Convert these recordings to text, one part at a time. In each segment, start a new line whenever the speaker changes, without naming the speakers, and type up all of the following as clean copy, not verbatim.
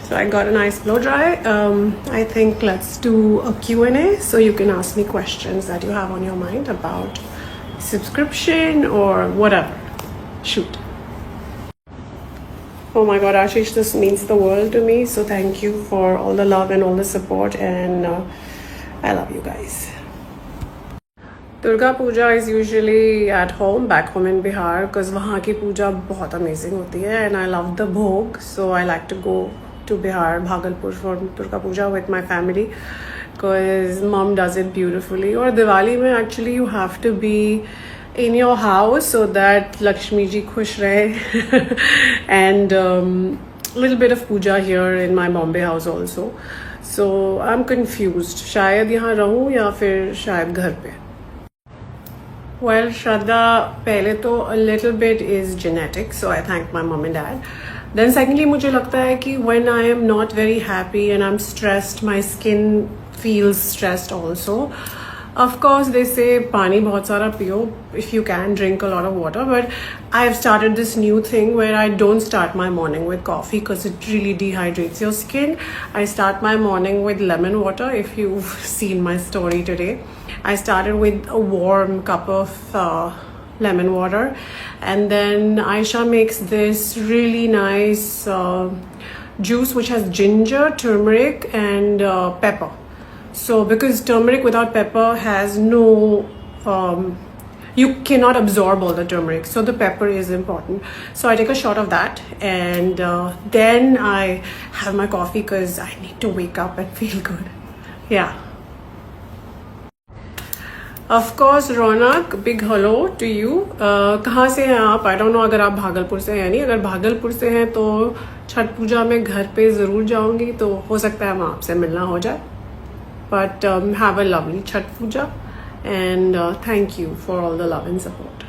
So I got a nice blow dry. I think let's do a Q&A so you can ask me questions that you have on your mind about subscription or whatever. Shoot. Oh my god, Ashish, this means the world to me. So thank you for all the love and all the support, and I love you guys. Durga Puja is usually at home, back home in Bihar, because वहाँ की पूजा बहुत amazing होती है, and I love the bhog, so I like to go to Bihar, Bhagalpur for Durga Puja with my family, because mom does it beautifully. और दिवाली में actually you have to be in your house so that Lakshmi ji खुश रहे, and little bit of puja here in my Bombay house also. So I'm confused. शायद यहाँ रहूँ या फिर शायद घर पे. Well, Shraddha, पहले तो a little bit is genetic, so I thank my mom and dad. Then secondly, मुझे लगता है कि when I am not very happy and I'm stressed, my skin feels stressed also. Of course, they say पानी बहुत सारा पियो if you can, drink a lot of water. But I've started this new thing where I don't start my morning with coffee because it really dehydrates your skin. I start my morning with lemon water. If you've seen my story today, I started with a warm cup of lemon water, and then Aisha makes this really nice juice which has ginger, turmeric, and pepper. So because turmeric without pepper has no, you cannot absorb all the turmeric, so the pepper is important. So I take a shot of that, and then I have my coffee because I need to wake up and feel good. Yeah. Of course, Ronak, big hello to you. कहाँ से हैं आप? I don't know अगर आप भागलपुर से हैं नहीं. अगर भागलपुर से हैं तो छठ पूजा में घर पे ज़रूर जाऊँगी, तो हो सकता है वहाँ आपसे मिलना हो जाए. But have a lovely Chhat Puja, and thank you for all the love and support.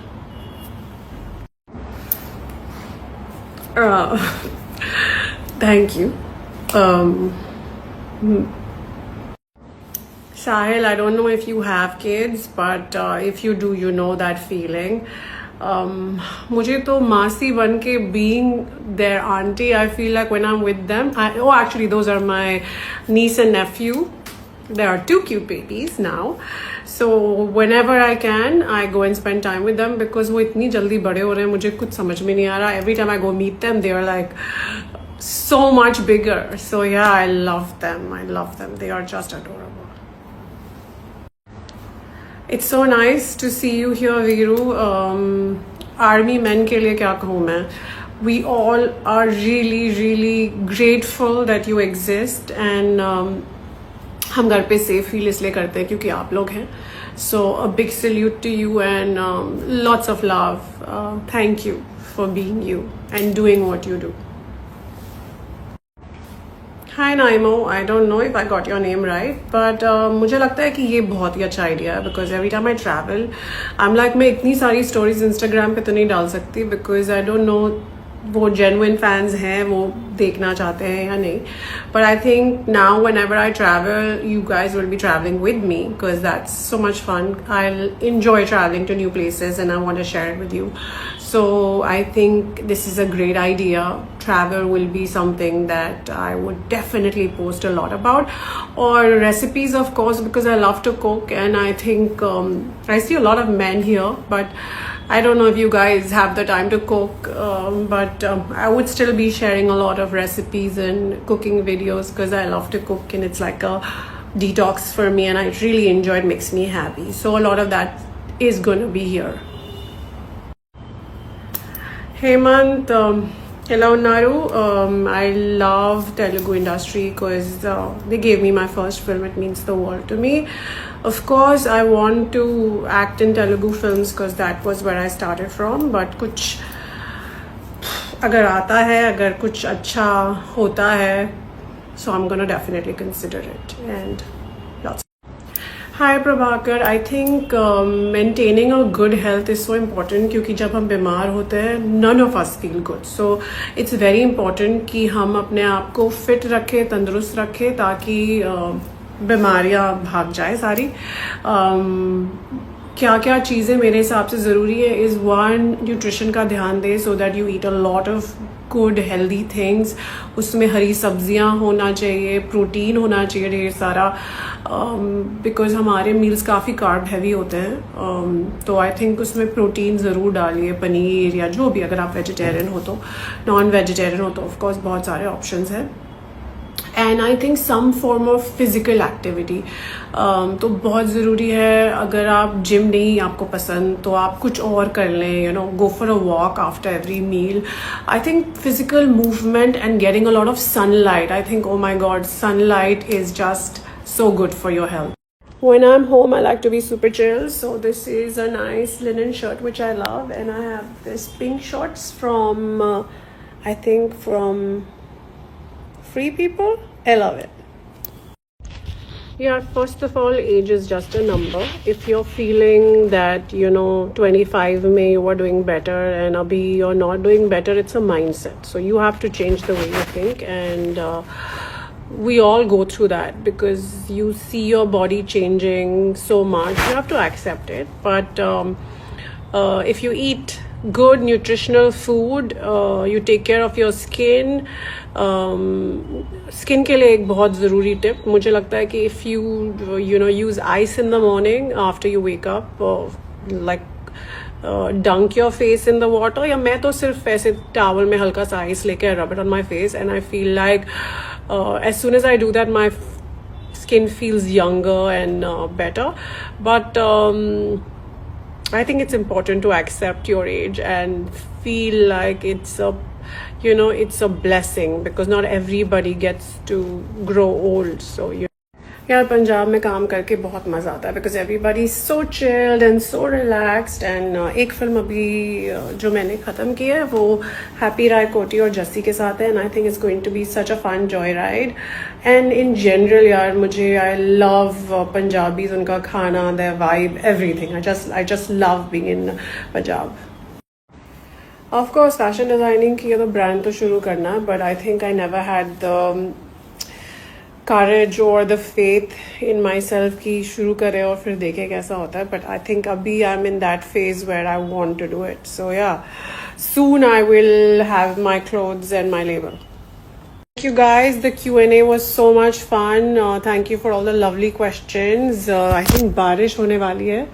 Thank you. Sahil, I don't know if you have kids, but if you do, you know that feeling. मुझे तो मासी बन के being their auntie, I feel like when I'm with them, actually those are my niece and nephew. There are 2 cute babies now, so whenever I can, I go and spend time with them because वो इतनी जल्दी बड़े हो रहे हैं, मुझे कुछ समझ में नहीं आ रहा. Every time I go meet them, they are like so much bigger. So yeah, I love them. I love them. They are just adorable. It's so nice to see you here, Viru. Army men के लिए क्या कहूँ मैं? We all are really, really grateful that you exist, and हम घर पे safe feel इसलिए करते हैं क्योंकि आप लोग हैं. So a big salute to you and lots of love. Thank you for being you and doing what you do. Hi नाइमो, I don't know if I got your name right, but मुझे लगता है कि ये बहुत ही अच्छा idea है because every time I travel I am like मैं इतनी सारी स्टोरीज इंस्टाग्राम पे तो नहीं डाल सकती बिकॉज आई डोंट नो वो जेन्युइन फैंस हैं वो देखना चाहते हैं या नहीं. But I think now whenever I travel you guys will be travelling with me because that's so much fun. I enjoy travelling to new places and I want to share it with you. So I think this is a great idea. Travel will be something that I would definitely post a lot about. Or recipes, of course, because I love to cook, and I think I see a lot of men here, but I don't know if you guys have the time to cook, but I would still be sharing a lot of recipes and cooking videos because I love to cook and it's like a detox for me and I really enjoy it, makes me happy. So a lot of that is going to be here. Hemant, hello Naru. I love Telugu industry because they gave me my first film. It means the world to me. Of course, I want to act in Telugu films because that was where I started from. But कुछ अगर आता है, अगर कुछ अच्छा होता है, so I'm gonna definitely consider it. And lots. Hi Prabhakar, I think maintaining a good health is so important क्योंकि जब हम बीमार होते हैं none of us feel good. So it's very important कि हम अपने आप को fit रखें, तंदुरुस्त रखें ताकि बीमारियां भाग जाए सारी. क्या क्या चीज़ें मेरे हिसाब से ज़रूरी है इज़ वन, न्यूट्रिशन का ध्यान दें so that you eat a lot of good healthy things, उसमें हरी सब्जियां होना चाहिए, प्रोटीन होना चाहिए ढेर सारा, बिकॉज हमारे मील्स काफ़ी कार्ब हैवी होते हैं, तो आई थिंक उसमें प्रोटीन ज़रूर डालिए, पनीर या जो भी, अगर आप वेजिटेरियन हो तो। नॉन वेजिटेरियन हो तो ऑफकोर्स बहुत सारे ऑप्शंस हैं। And I think some form of physical activity तो बहुत ज़रूरी है। अगर आप जिम नहीं आपको पसंद तो आप कुछ और कर लें, you know, go for a walk after every meal. I think physical movement and getting a lot of sunlight, I think, oh my god, sunlight is just so good for your health. When I'm home, I like to be super chill. So this is a nice linen shirt which I love, and I have this pink shorts from I think from Free People. I love it. Yeah, first of all, age is just a number. If you're feeling that, you know, 25 May you are doing better and abhi you're not doing better, it's a mindset. So you have to change the way you think, and we all go through that because you see your body changing so much. You have to accept it. But if you eat good nutritional food, you take care of your skin. Skin के लिए एक बहुत ज़रूरी tip मुझे लगता है कि if you know use ice in the morning after you wake up, like dunk your face in the water, या मैं तो सिर्फ ऐसे टावल में हल्का सा आइस लेके rub it on my face, and I feel like as soon as I do that my skin feels younger and better. But I think it's important to accept your age and feel like it's a blessing, because not everybody gets to grow old. So यार पंजाब में काम करके बहुत मज़ा आता है, because everybody so chilled and so relaxed. And एक film अभी जो मैंने ख़त्म की है वो हैप्पी राय कोटी और जस्सी के साथ है, and I think it's going to be such a fun joy ride. And in general यार मुझे आई लव पंजाबीज, उनका खाना, their vibe, everything. I just love being in Punjab. Of course fashion designing की तो ब्रांड तो शुरू करना है, but I think I never had the courage or the faith in myself कि शुरू करें और फिर देखें कैसा होता है. But I think अभी I'm in that phase where I want to do it. So yeah, soon I will have my clothes and my label. Thank you guys. The Q&A was so much fun. Thank you for all the lovely questions. I think बारिश होने वाली है.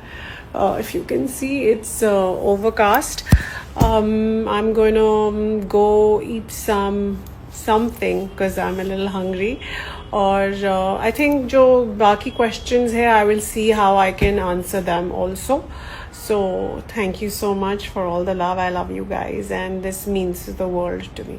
If you can see, it's overcast. I'm going to go eat something because I'm a little hungry. और I think जो बाकी questions है, I will see how I can answer them also. So thank you so much for all the love. I love you guys, and this means the world to me.